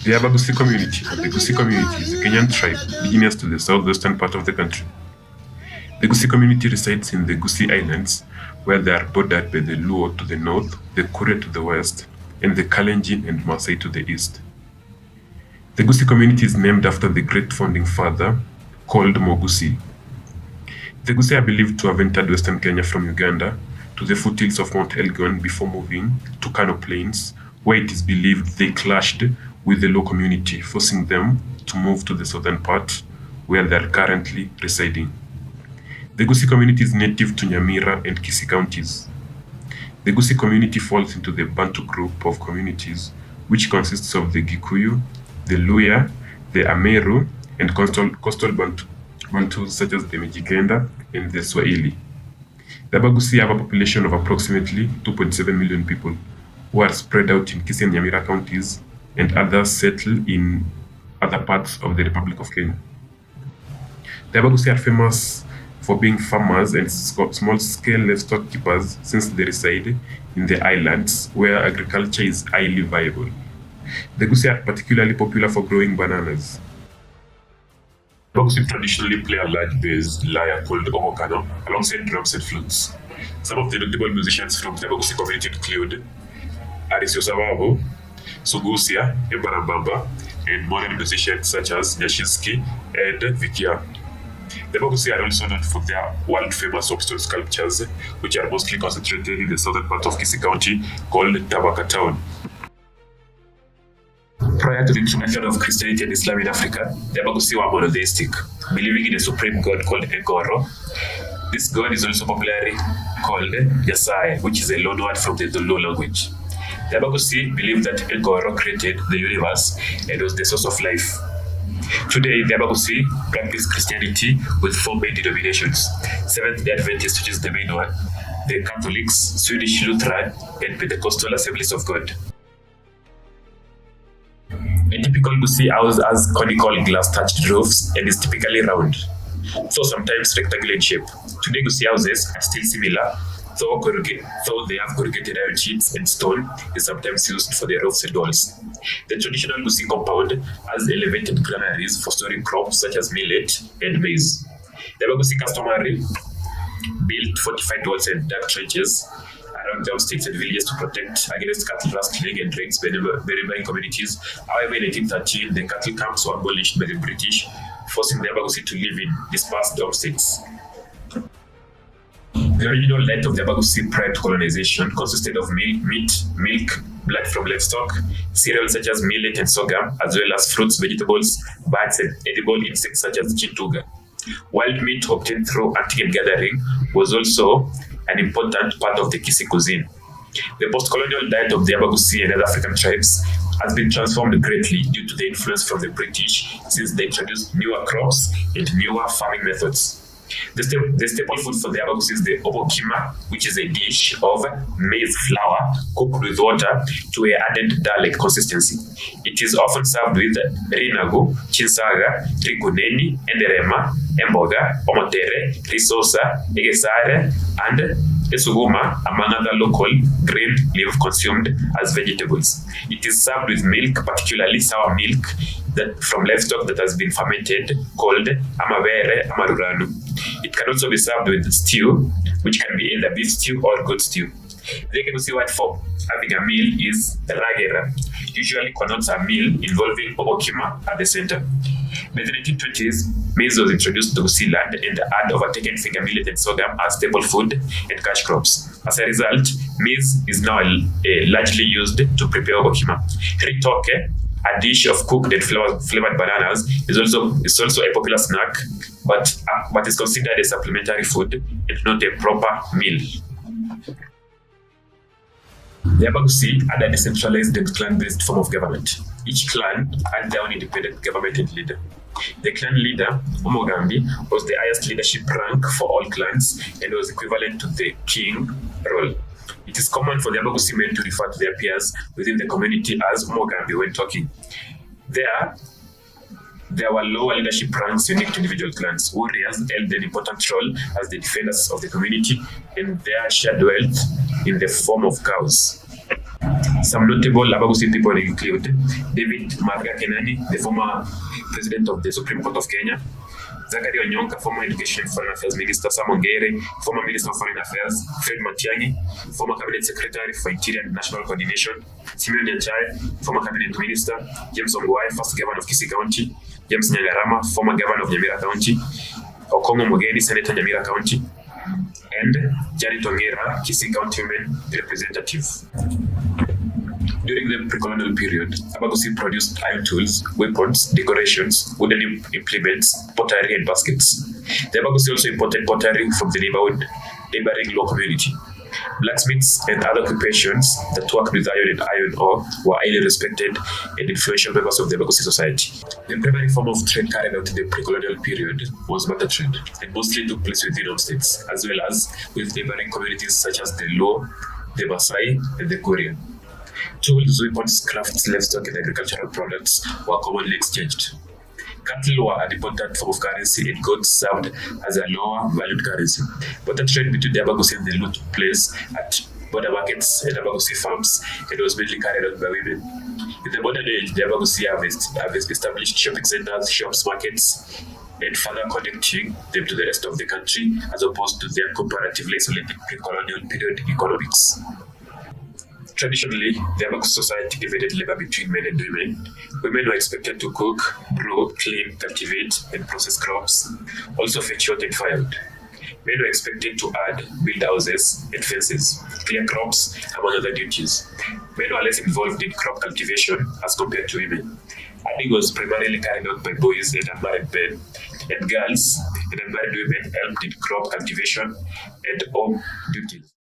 The Abagusi community, or the Gusii community, is a Kenyan tribe indigenous to the southwestern part of the country. The Gusii community resides in the Gusii Islands, where they are bordered by the Luo to the north, the Kure to the west, and the Kalenjin and Maasai to the east. The Gusii community is named after the great founding father called Mogusii. The Gusii are believed to have entered western Kenya from Uganda to the foothills of Mount Elgon before moving to Kano Plains, where it is believed they clashed with the Luo community, forcing them to move to the southern part, where they are currently residing. The Gusii community is native to Nyamira and Kisii counties. The Gusii community falls into the Bantu group of communities, which consists of the Gikuyu, the Luya, the Ameru, and coastal Bantus such as the Mijikenda and the Swahili. The Abagusi have a population of approximately 2.7 million people, who are spread out in Kisii and Nyamira counties, and others settle in other parts of the Republic of Kenya. The Abagusi are famous for being farmers and small-scale livestock keepers, since they reside in the islands where agriculture is highly viable. The Gusii are particularly popular for growing bananas. Abagusi traditionally play a large bass lyre called omokano alongside drums and flutes. Some of the notable musicians from the Abagusi community include Arisio Savavo, Sugusia, Embarambamba, and modern musicians such as Nyashinski and Vikia. The Abagusi are also known for their world-famous soapstone sculptures, which are mostly concentrated in the southern part of Kisii County, called Tabaka Town. Prior to the introduction of Christianity and Islam in Africa, the Abagusi were monotheistic, believing in a supreme god called Egoro. This god is also popularly called Yasai, which is a loanword from the Zulu language. The Abagusi believed that Egoro created the universe and was the source of life. Today, the Abagusi practice Christianity with four main denominations: Seventh-day Adventist, which is the main one, the Catholics, Swedish Lutheran, and Pentecostal Assemblies of God. A typical Gusii house has conical glass-thatched roofs and is typically round, though sometimes rectangular in shape. Today, Gusii houses are still similar, though they have corrugated iron sheets and stone is sometimes used for their roofs and walls. The traditional Gusii compound has elevated granaries for storing crops such as millet and maize. The Abagusi customary built fortified walls and dark trenches around their states and villages to protect against cattle rustling and raids by neighboring communities. However, in 1813, the cattle camps were abolished by the British, forcing the Abagusi to live in dispersed homesteads. The original diet of the Abagusi prior to colonization consisted of meat, milk, blood from livestock, cereals such as millet and sorghum, as well as fruits, vegetables, birds, and edible insects such as chintuga. Wild meat obtained through hunting and gathering was also an important part of the Kisii cuisine. The post-colonial diet of the Abagusi and other African tribes has been transformed greatly due to the influence from the British, since they introduced newer crops and newer farming methods. The staple food for the Abagusi is the obokima, which is a dish of maize flour cooked with water to a hardened dough-like consistency. It is often served with rinagu, chinsaga, triguneni, enderema, emboga, omotere, risosa, egesare, and esuguma, among other local green leaf consumed as vegetables. It is served with milk, particularly sour milk, that from livestock that has been fermented, called amabere amaruranu. It can also be served with stew, which can be either beef stew or goat stew. The Abagusi word for having a meal is ragera, usually connotes a meal involving obokima at the center. By the 1920s, maize was introduced to Gusii land and had overtaken finger millet and sorghum as staple food and cash crops. As a result, maize is now largely used to prepare obokima. Ritoke, a dish of cooked and flavored bananas, is also a popular snack, but is considered a supplementary food and not a proper meal. The Abagusi had a decentralized and clan-based form of government. Each clan had their own independent government and leader. The clan leader, Omogambi, was the highest leadership rank for all clans and was equivalent to the king role. It is common for the Abagusi men to refer to their peers within the community as Omogambi when talking. There were lower leadership ranks unique to individual clans. Warriors held an important role as the defenders of the community, and their shared wealth in the form of cows. Some notable Abagusi people include David Marga Kenani, the former president of the Supreme Court of Kenya; Zachary Onyonka, former Education and Foreign Affairs Minister; Sam Ongere, former Minister of Foreign Affairs; Fred Matiang'i, former Cabinet Secretary for Interior and National Coordination; Simeon Nyachae, former Cabinet Minister; James Ongwae, first Governor of Kisii County; James Nyangarama, former Governor of Nyamira County; Okongo Mogeni, Senator Nyamira County; and Janet Ongera, Kisii County Women Representative. During the pre-colonial period, Abagusi produced iron tools, weapons, decorations, wooden implements, pottery, and baskets. The Abagusi also imported pottery from the neighboring low community. Blacksmiths and other occupations that worked with iron and iron ore were highly respected and influential members of the Abagusi society. The primary form of trade carried out in the pre-colonial period was barter trade, and mostly took place within home states, as well as with neighboring communities such as the Luo, the Maasai, and the Korean. Tools, weapons, crafts, livestock, and agricultural products were commonly exchanged. Cattle were an important form of currency, and goats served as a lower valued currency. But the trade between the Abagusi and the Luo took place at border markets and Abagusi farms, and was mainly carried out by women. In the modern age, the Abagusi have established shopping centers, shops, markets, and further connecting them to the rest of the country, as opposed to their comparatively isolated pre-colonial period economics. Traditionally, the Abagusi society divided labor between men and women. Women were expected to cook, brew, clean, cultivate, and process crops, also fetch wood and firewood. Men were expected to build houses and fences, clear crops, among other duties. Men were less involved in crop cultivation as compared to women. Adding was primarily carried out by boys and unmarried men, and girls and unmarried women helped in crop cultivation and home duties.